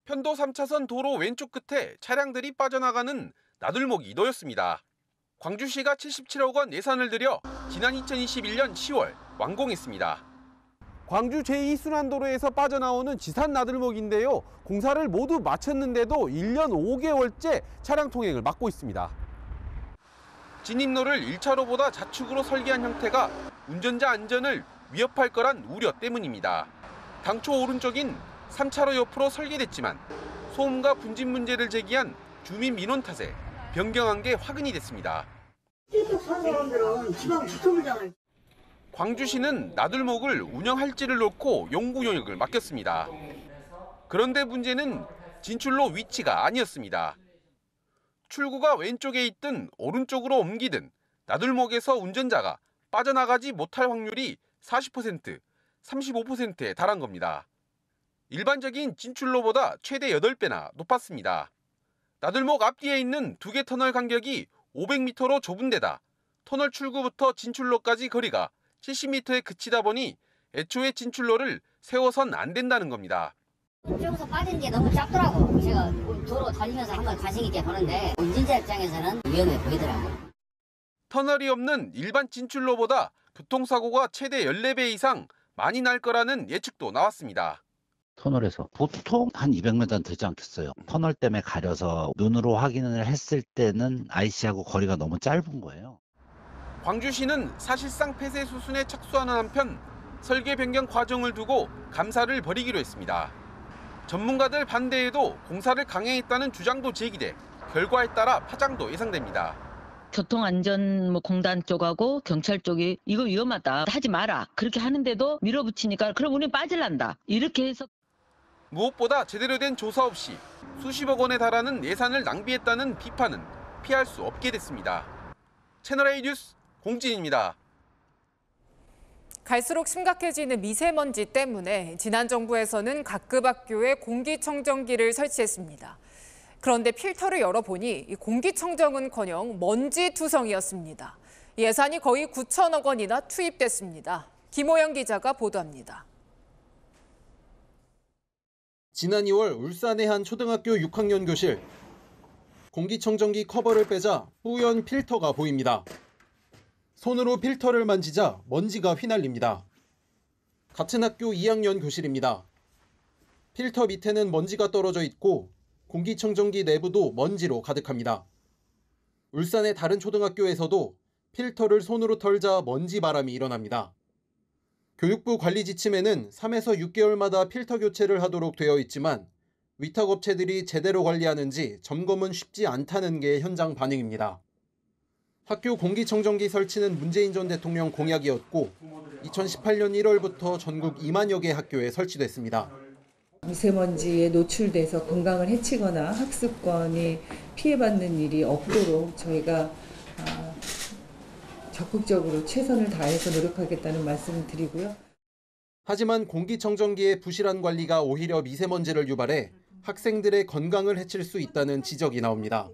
S23: 편도 3차선 도로 왼쪽 끝에 차량들이 빠져나가는 나들목이 놓였습니다. 광주시가 77억 원 예산을 들여 지난 2021년 10월 완공했습니다.
S24: 광주 제2순환도로에서 빠져나오는 지산 나들목인데요. 공사를 모두 마쳤는데도 1년 5개월째 차량 통행을 막고 있습니다.
S23: 진입로를 1차로보다 좌측으로 설계한 형태가 운전자 안전을 위협할 거란 우려 때문입니다. 당초 오른쪽인 3차로 옆으로 설계됐지만 소음과 분진 문제를 제기한 주민 민원 탓에 변경한 게 화근이 됐습니다.
S25: 이쪽 사는 사람들은 지방 주점이잖아요.
S23: 광주시는 나들목을 운영할지를 놓고 연구 용역을 맡겼습니다. 그런데 문제는 진출로 위치가 아니었습니다. 출구가 왼쪽에 있든 오른쪽으로 옮기든 나들목에서 운전자가 빠져나가지 못할 확률이 40%, 35%에 달한 겁니다. 일반적인 진출로보다 최대 8배나 높았습니다. 나들목 앞뒤에 있는 2개 터널 간격이 500m로 좁은 데다 터널 출구부터 진출로까지 거리가 70m에 그치다 보니 애초에 진출로를 세워선 안 된다는 겁니다.
S26: 이쪽에서 빠진 게 너무 작더라고. 제가 도로 달리면서 한번 가식 있게 보는데 운전자 입장에서는 위험해 보이더라고요.
S23: 터널이 없는 일반 진출로보다 교통사고가 최대 14배 이상 많이 날 거라는 예측도 나왔습니다.
S27: 터널에서 보통 한 200m는 되지 않겠어요. 터널 때문에 가려서 눈으로 확인을 했을 때는 IC하고 거리가 너무 짧은 거예요.
S23: 광주시는 사실상 폐쇄 수순에 착수하는 한편 설계 변경 과정을 두고 감사를 벌이기로 했습니다. 전문가들 반대에도 공사를 강행했다는 주장도 제기돼 결과에 따라 파장도 예상됩니다.
S28: 교통안전공단 쪽하고 경찰 쪽이 이거 위험하다 하지 마라 그렇게 하는데도 밀어붙이니까 그럼 우리는 빠질란다 이렇게 해서
S23: 무엇보다 제대로 된 조사 없이 수십억 원에 달하는 예산을 낭비했다는 비판은 피할 수 없게 됐습니다. 채널A 뉴스 공진입니다.
S3: 갈수록 심각해지는 미세먼지 때문에 지난 정부에서는 각급 학교에 공기청정기를 설치했습니다. 그런데 필터를 열어보니 이 공기청정은커녕 먼지투성이었습니다. 예산이 거의 9천억 원이나 투입됐습니다. 김호영 기자가 보도합니다.
S2: 지난 2월 울산의 한 초등학교 6학년 교실. 공기청정기 커버를 빼자 뿌연 필터가 보입니다. 손으로 필터를 만지자 먼지가 휘날립니다. 같은 학교 2학년 교실입니다. 필터 밑에는 먼지가 떨어져 있고 공기청정기 내부도 먼지로 가득합니다. 울산의 다른 초등학교에서도 필터를 손으로 털자 먼지 바람이 일어납니다. 교육부 관리 지침에는 3에서 6개월마다 필터 교체를 하도록 되어 있지만 위탁업체들이 제대로 관리하는지 점검은 쉽지 않다는 게 현장 반응입니다. 학교 공기청정기 설치는 문재인 전 대통령 공약이었고 2018년 1월부터 전국 2만여 개 학교에 설치됐습니다.
S4: 미세먼지에 노출돼서 건강을 해치거나 학습권이 피해받는 일이 없도록 저희가 적극적으로 최선을 다해서 노력하겠다는 말씀을 드리고요.
S2: 하지만 공기청정기의 부실한 관리가 오히려 미세먼지를 유발해 학생들의 건강을 해칠 수 있다는 지적이 나옵니다.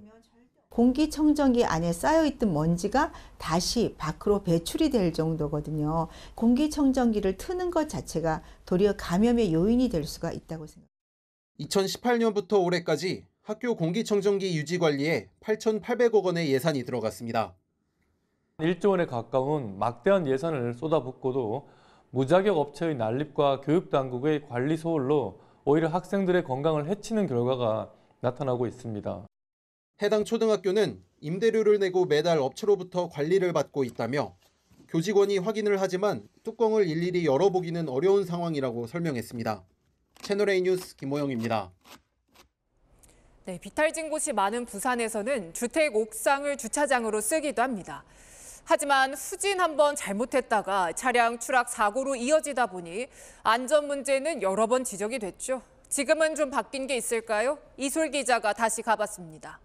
S5: 공기청정기 안에 쌓여있던 먼지가 다시 밖으로 배출이 될 정도거든요. 공기청정기를 트는 것 자체가 도리어 감염의 요인이 될 수가 있다고 생각합니다.
S2: 2018년부터 올해까지 학교 공기청정기 유지 관리에 8,800억 원의 예산이 들어갔습니다.
S6: 1조 원에 가까운 막대한 예산을 쏟아붓고도 무자격 업체의 난립과 교육당국의 관리 소홀로 오히려 학생들의 건강을 해치는 결과가 나타나고 있습니다.
S2: 해당 초등학교는 임대료를 내고 매달 업체로부터 관리를 받고 있다며 교직원이 확인을 하지만 뚜껑을 일일이 열어보기는 어려운 상황이라고 설명했습니다. 채널A 뉴스 김호영입니다.
S3: 네, 비탈진 곳이 많은 부산에서는 주택 옥상을 주차장으로 쓰기도 합니다. 하지만 후진 한번 잘못했다가 차량 추락 사고로 이어지다 보니 안전 문제는 여러 번 지적이 됐죠. 지금은 좀 바뀐 게 있을까요? 이솔 기자가 다시 가봤습니다.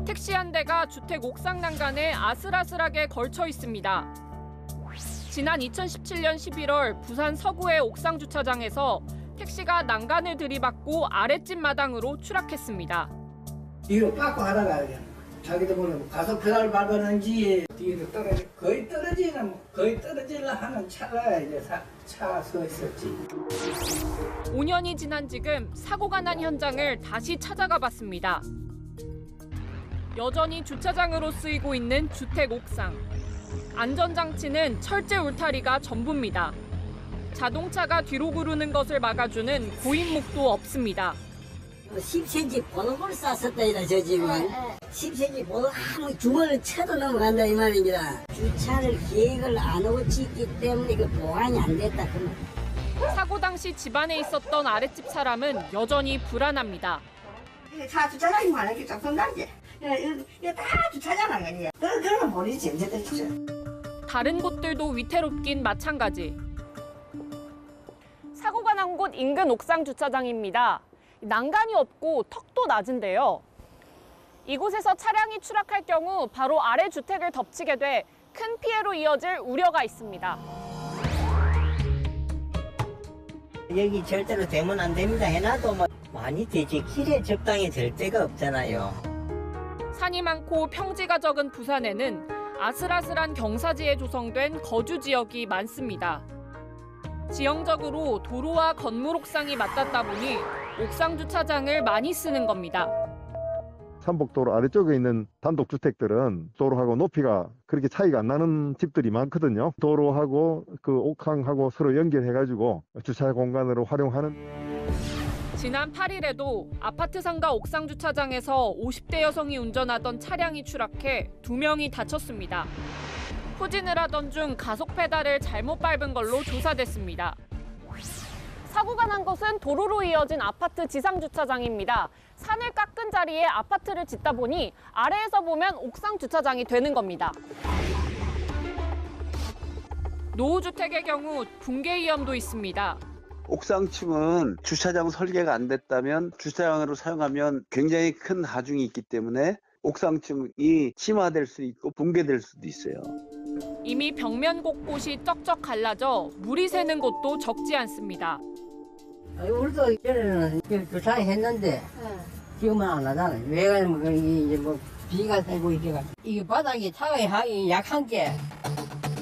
S7: 택시 한 대가 주택 옥상 난간에 아슬아슬하게 걸쳐 있습니다. 지난 2017년 11월 부산 서구의 옥상 주차장에서 택시가 난간을 들이받고 아랫집 마당으로 추락했습니다.
S25: 뒤로 빠꾸 하다가 자기도 모르고 가속 페달 밟았는지 뒤로 거의 떨어지려 하는 찰나에 이제 차 서 있었지.
S7: 5년이 지난 지금 사고가 난 현장을 다시 찾아가 봤습니다. 여전히 주차장으로 쓰이고 있는 주택 옥상. 안전장치는 철제 울타리가 전부입니다. 자동차가 뒤로 구르는 것을 막아주는 고인목도 없습니다.
S8: 10cm 보는 걸 쌌었다 이다 저 집은. 10cm 보는 아무 주머니를 쳐도 넘어간다 이 말입니다. 주차를 계획을 안 하고 짓기 때문에 그 보완이 안 됐다 그 말.
S7: 사고 당시 집안에 있었던 아랫집 사람은 여전히 불안합니다.
S25: 차 주차장이 많은 조금 다르지. 이거 다 주차장 아니야. 그러면 모르지 언제든 주차.
S7: 다른 곳들도 위태롭긴 마찬가지. 사고가 난 곳 인근 옥상 주차장입니다. 난간이 없고 턱도 낮은데요. 이곳에서 차량이 추락할 경우 바로 아래 주택을 덮치게 돼 큰 피해로 이어질 우려가 있습니다.
S8: 여기 절대로 되면 안 됩니다. 해놔도 뭐 많이 되지 길에 적당히 될 데가 없잖아요.
S7: 산이 많고 평지가 적은 부산에는 아슬아슬한 경사지에 조성된 거주 지역이 많습니다. 지형적으로 도로와 건물 옥상이 맞닿다 보니 옥상 주차장을 많이 쓰는 겁니다.
S11: 삼복도로 아래쪽에 있는 단독주택들은 도로하고 높이가 그렇게 차이가 안 나는 집들이 많거든요. 도로하고 그 옥상하고 서로 연결해가지고 주차 공간으로 활용하는.
S7: 지난 8일에도 아파트 상가 옥상 주차장에서 50대 여성이 운전하던 차량이 추락해 2명이 다쳤습니다. 후진을 하던 중 가속 페달을 잘못 밟은 걸로 조사됐습니다. 사고가 난 곳은 도로로 이어진 아파트 지상 주차장입니다. 산을 깎은 자리에 아파트를 짓다 보니 아래에서 보면 옥상 주차장이 되는 겁니다. 노후주택의 경우 붕괴 위험도 있습니다.
S12: 옥상층은 주차장 설계가 안 됐다면 주차장으로 사용하면 굉장히 큰 하중이 있기 때문에 옥상층이 침하될 수 있고 붕괴될 수도 있어요.
S7: 이미 벽면 곳곳이 쩍쩍 갈라져 물이 새는 곳도 적지 않습니다.
S8: 우리도 예전에는 주차했는데 지금은 안 하잖아요. 왜 그러냐면 이제 뭐 비가 새고 이게 바닥이 차가 약한 게.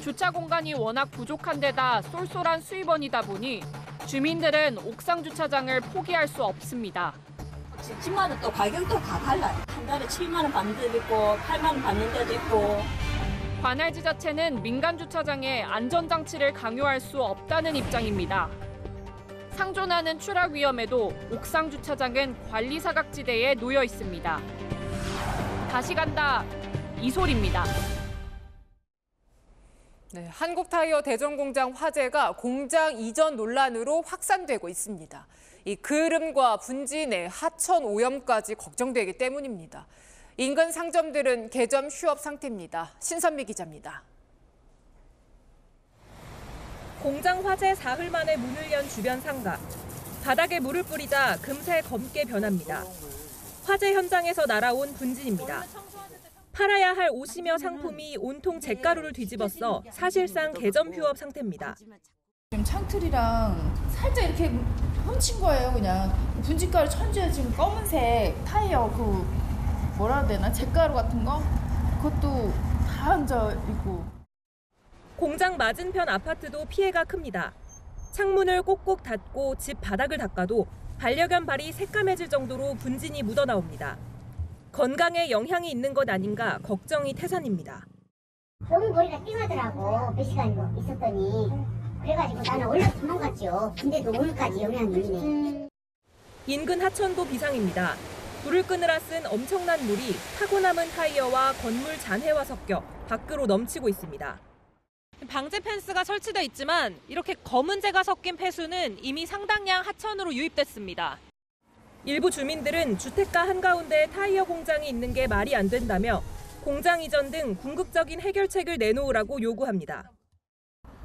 S7: 주차 공간이 워낙 부족한 데다 쏠쏠한 수입원이다 보니 주민들은 옥상 주차장을 포기할 수 없습니다.
S13: 집집마다 또 가격도 다 달라요. 한 달에 7만 원 받는 데도 있고 8만 원 받는 데도 있고.
S7: 관할지자체는 민간 주차장에 안전장치를 강요할 수 없다는 입장입니다. 상존하는 추락 위험에도 옥상 주차장은 관리 사각지대에 놓여 있습니다. 다시 간다, 이솔입니다.
S3: 네, 한국타이어 대전공장 화재가 공장 이전 논란으로 확산되고 있습니다. 이 그을음과 분진의 하천 오염까지 걱정되기 때문입니다. 인근 상점들은 개점 휴업 상태입니다. 신선미 기자입니다.
S18: 공장 화재 사흘 만에 문을 연 주변 상가. 바닥에 물을 뿌리자 금세 검게 변합니다. 화재 현장에서 날아온 분진입니다. 팔아야 할 옷이며 상품이 온통 잿가루를 뒤집었어 사실상 개점 휴업 상태입니다.
S14: 지금 창틀이랑 살짝 이렇게 훔친 거예요, 그냥. 분진가루 천지에 지금 검은색 타이어 뭐라 해야 되나? 잿가루 같은 거? 그것도 다 얹어 있고.
S18: 공장 맞은편 아파트도 피해가 큽니다. 창문을 꼭꼭 닫고 집 바닥을 닦아도 반려견 발이 새까매질 정도로 분진이 묻어나옵니다. 건강에 영향이 있는 것 아닌가 걱정이 태산입니다.
S9: 너무 머리가 띵하더라고. 몇 시간 있었더니. 그래가지고 나는 원래 도망갔죠. 근데도 오늘까지 영향이 있네.
S18: 인근 하천도 비상입니다. 불을 끄느라 쓴 엄청난 물이 타고 남은 타이어와 건물 잔해와 섞여 밖으로 넘치고 있습니다. 방제 펜스가 설치돼 있지만 이렇게 검은재가 섞인 폐수는 이미 상당량 하천으로 유입됐습니다. 일부 주민들은 주택가 한가운데 타이어 공장이 있는 게 말이 안 된다며 공장 이전 등 궁극적인 해결책을 내놓으라고 요구합니다.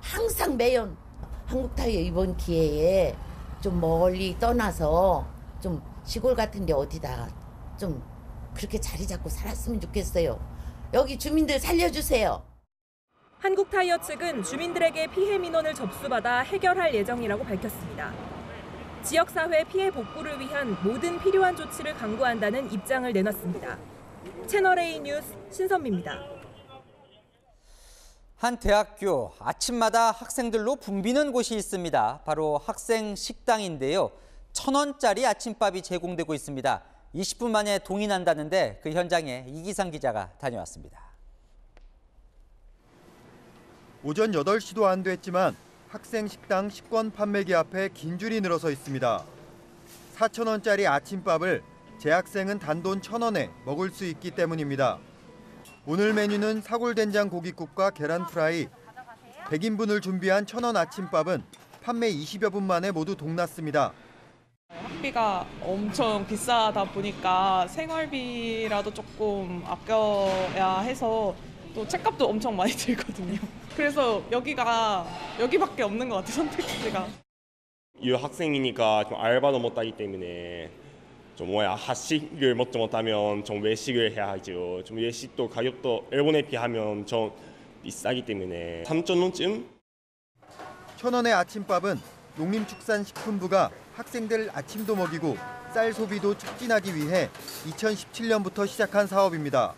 S15: 항상 매연 한국타이어 이번 기회에 좀 멀리 떠나서 좀 시골 같은 데 어디다 좀 그렇게 자리 잡고 살았으면 좋겠어요. 여기 주민들 살려주세요.
S18: 한국타이어 측은 주민들에게 피해 민원을 접수받아 해결할 예정이라고 밝혔습니다. 지역사회 피해 복구를 위한 모든 필요한 조치를 강구한다는 입장을 내놨습니다. 채널A 뉴스 신선미입니다.
S1: 한 대학교 아침마다 학생들로 붐비는 곳이 있습니다. 바로 학생 식당인데요. 1,000원짜리 아침밥이 제공되고 있습니다. 20분 만에 동이 난다는데 그 현장에 이기상 기자가 다녀왔습니다.
S16: 오전 8시도 안 됐지만 학생 식당 식권 판매기 앞에 긴 줄이 늘어서 있습니다. 4,000원짜리 아침밥을 재학생은 단돈 1,000원에 먹을 수 있기 때문입니다. 오늘 메뉴는 사골된장 고깃국과 계란 프라이, 100인분을 준비한 1,000원 아침밥은 판매 20여 분 만에 모두 동났습니다.
S17: 학비가 엄청 비싸다 보니까 생활비라도 조금 아껴야 해서 또 책값도 엄청 많이 들거든요. 그래서 여기밖에 없는 것 같아요, 선택지가.
S19: 유학생이니까 좀 알바도 못하기 때문에 좀 하식을 먹지 못하면 좀 외식을 해야 하죠. 좀 외식도 가격도 일본에 비하면 좀 비싸기 때문에 3,000원쯤?
S16: 1,000원의 아침밥은 농림축산식품부가 학생들 아침도 먹이고 쌀 소비도 촉진하기 위해 2017년부터 시작한 사업입니다.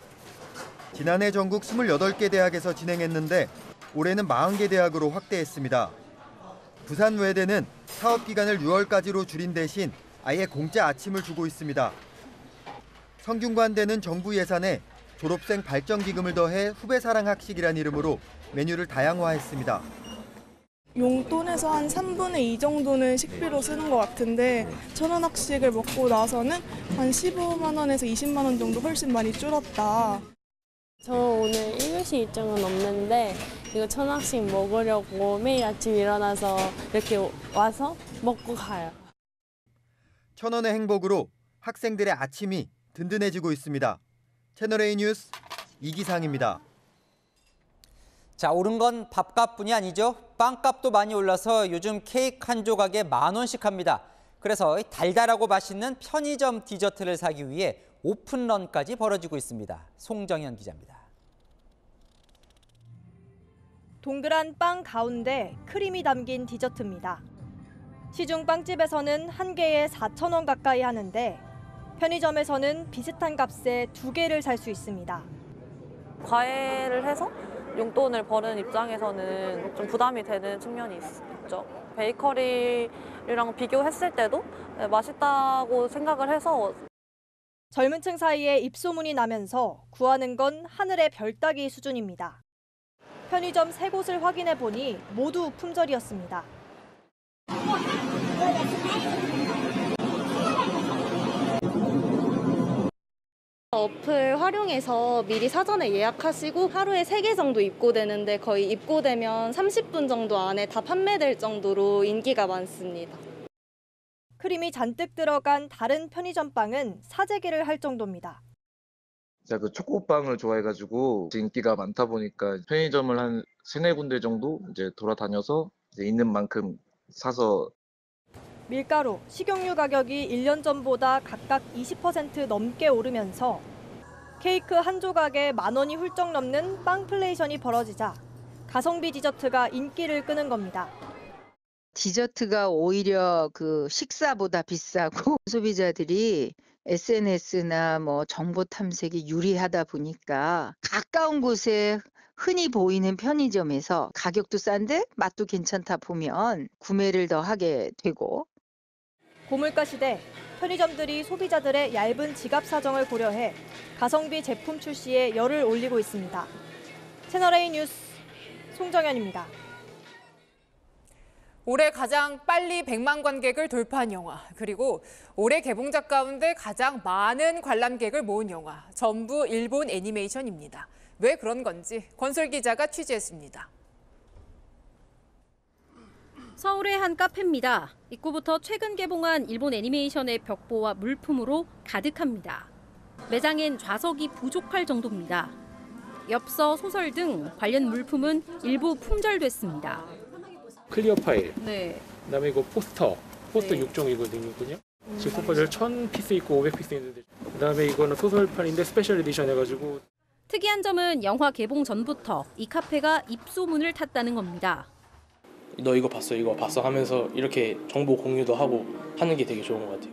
S16: 지난해 전국 28개 대학에서 진행했는데 올해는 40개 대학으로 확대했습니다. 부산 외대는 사업 기간을 6월까지로 줄인 대신 아예 공짜 아침을 주고 있습니다. 성균관대는 정부 예산에 졸업생 발전기금을 더해 후배사랑 학식이란 이름으로 메뉴를 다양화했습니다.
S20: 용돈에서 한 3분의 2 정도는 식비로 쓰는 것 같은데 1,000원 학식을 먹고 나서는 한 15만 원에서 20만 원 정도 훨씬 많이 줄었다.
S28: 저 오늘 1교시 일정은 없는데
S10: 이거 천학식 먹으려고 매일 아침 일어나서 이렇게 와서 먹고 가요.
S16: 천원의 행복으로 학생들의 아침이 든든해지고 있습니다. 채널A 뉴스 이기상입니다.
S1: 자, 오른 건 밥값뿐이 아니죠. 빵값도 많이 올라서 요즘 케이크 한 조각에 10,000원씩 합니다. 그래서 달달하고 맛있는 편의점 디저트를 사기 위해 오픈런까지 벌어지고 있습니다. 송정현 기자입니다.
S18: 동그란 빵 가운데 크림이 담긴 디저트입니다. 시중 빵집에서는 한 개에 4,000원 가까이 하는데 편의점에서는 비슷한 값에 2개를 살 수 있습니다.
S21: 과외를 해서 용돈을 버는 입장에서는 좀 부담이 되는 측면이 있죠. 베이커리랑 비교했을 때도 맛있다고 생각을 해서.
S18: 젊은 층 사이에 입소문이 나면서 구하는 건 하늘의 별 따기 수준입니다. 편의점 3곳을 확인해 보니 모두 품절이었습니다.
S22: 어플 활용해서 미리 사전에 예약하시고 하루에 3개 정도 입고되는데 거의 입고되면 30분 정도 안에 다 판매될 정도로 인기가 많습니다.
S18: 크림이 잔뜩 들어간 다른 편의점 빵은 사재기를 할 정도입니다.
S23: 제가 그 초코빵을 좋아해가지고 인기가 많다 보니까 편의점을 한 3-4군데 정도 이제 돌아다녀서 이제 있는 만큼 사서.
S18: 밀가루, 식용유 가격이 1년 전보다 각각 20% 넘게 오르면서 케이크 한 조각에 10,000원이 훌쩍 넘는 빵플레이션이 벌어지자 가성비 디저트가 인기를 끄는 겁니다.
S24: 디저트가 오히려 그 식사보다 비싸고 소비자들이 SNS나 뭐 정보 탐색이 유리하다 보니까 가까운 곳에 흔히 보이는 편의점에서 가격도 싼데 맛도 괜찮다 보면 구매를 더 하게 되고.
S18: 고물가 시대 편의점들이 소비자들의 얇은 지갑 사정을 고려해 가성비 제품 출시에 열을 올리고 있습니다. 채널A 뉴스 송정현입니다.
S3: 올해 가장 빨리 100만 관객을 돌파한 영화, 그리고 올해 개봉작 가운데 가장 많은 관람객을 모은 영화, 전부 일본 애니메이션입니다. 왜 그런 건지 권솔 기자가 취재했습니다.
S26: 서울의 한 카페입니다. 입구부터 최근 개봉한 일본 애니메이션의 벽보와 물품으로 가득합니다. 매장엔 좌석이 부족할 정도입니다. 엽서, 소설 등 관련 물품은 일부 품절됐습니다.
S27: 클리어 파일,
S26: 네.
S27: 그다음에 이거 포스터
S26: 네.
S27: 6종이거든요. 지금 포스터들 1000피스 있고 500피스 있는데, 그다음에 이거는 소설판인데 스페셜 에디션 해가지고.
S26: 특이한 점은 영화 개봉 전부터 이 카페가 입소문을 탔다는 겁니다.
S27: 너 이거 봤어 하면서 이렇게 정보 공유도 하고 하는 게 되게 좋은 것 같아요.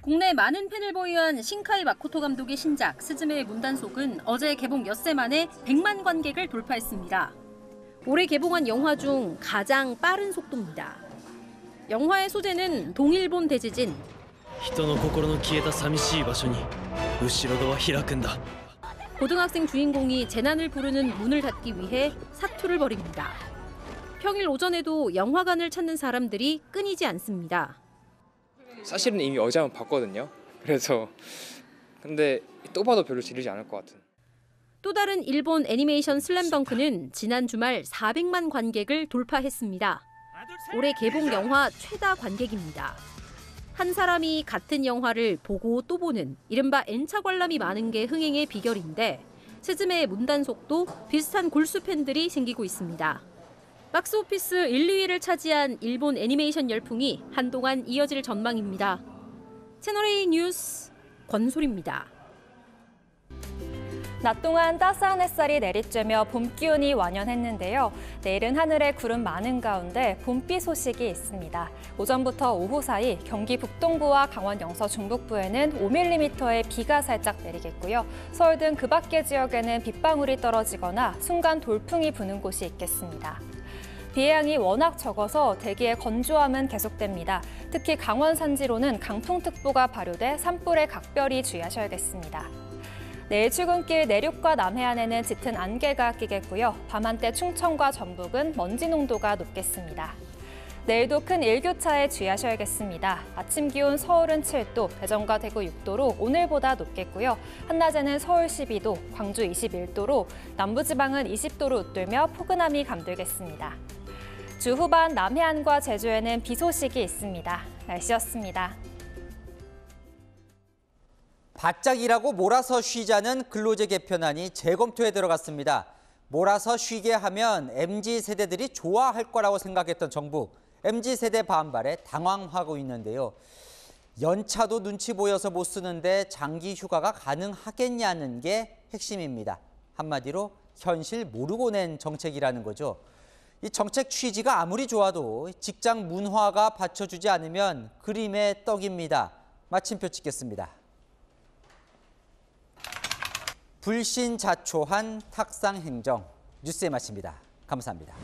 S26: 국내 많은 팬을 보유한 신카이 마코토 감독의 신작 스즈메의 문단속은 어제 개봉 엿새 만에 100만 관객을 돌파했습니다. 올해 개봉한 영화 중 가장 빠른 속도입니다. 영화의 소재는 동일본 대지진. 고등학생 주인공이 재난을 부르는 문을 닫기 위해 사투를 벌입니다. 평일 오전에도 영화관을 찾는 사람들이 끊이지 않습니다.
S28: 사실은 이미 어제 한번 봤거든요. 그래서 근데 또 봐도 별로 지르지 않을 것 같은.
S26: 또 다른 일본 애니메이션 슬램덩크는 지난 주말 400만 관객을 돌파했습니다. 올해 개봉 영화 최다 관객입니다. 한 사람이 같은 영화를 보고 또 보는 이른바 N차 관람이 많은 게 흥행의 비결인데 스즈메의 문단속도 비슷한 골수 팬들이 생기고 있습니다. 박스오피스 1, 2위를 차지한 일본 애니메이션 열풍이 한동안 이어질 전망입니다. 채널A 뉴스 권솔입니다.
S29: 낮 동안 따스한 햇살이 내리쬐며 봄 기운이 완연했는데요. 내일은 하늘에 구름 많은 가운데 봄비 소식이 있습니다. 오전부터 오후 사이 경기 북동부와 강원 영서 중북부에는 5mm의 비가 살짝 내리겠고요. 서울 등 그 밖의 지역에는 빗방울이 떨어지거나 순간 돌풍이 부는 곳이 있겠습니다. 비의 양이 워낙 적어서 대기의 건조함은 계속됩니다. 특히 강원 산지로는 강풍특보가 발효돼 산불에 각별히 주의하셔야겠습니다. 내일 출근길 내륙과 남해안에는 짙은 안개가 끼겠고요. 밤한때 충청과 전북은 먼지 농도가 높겠습니다. 내일도 큰 일교차에 주의하셔야겠습니다. 아침 기온 서울은 7도, 대전과 대구 6도로 오늘보다 높겠고요. 한낮에는 서울 12도, 광주 21도로 남부지방은 20도로 웃돌며 포근함이 감돌겠습니다. 주 후반 남해안과 제주에는 비 소식이 있습니다. 날씨였습니다.
S1: 바짝 일하고 몰아서 쉬자는 근로제 개편안이 재검토에 들어갔습니다. 몰아서 쉬게 하면 MZ세대들이 좋아할 거라고 생각했던 정부. MZ세대 반발에 당황하고 있는데요. 연차도 눈치 보여서 못 쓰는데 장기 휴가가 가능하겠냐는 게 핵심입니다. 한마디로 현실 모르고 낸 정책이라는 거죠. 이 정책 취지가 아무리 좋아도 직장 문화가 받쳐주지 않으면 그림의 떡입니다. 마침표 찍겠습니다. 불신자초한 탁상행정 뉴스에 마칩니다. 감사합니다.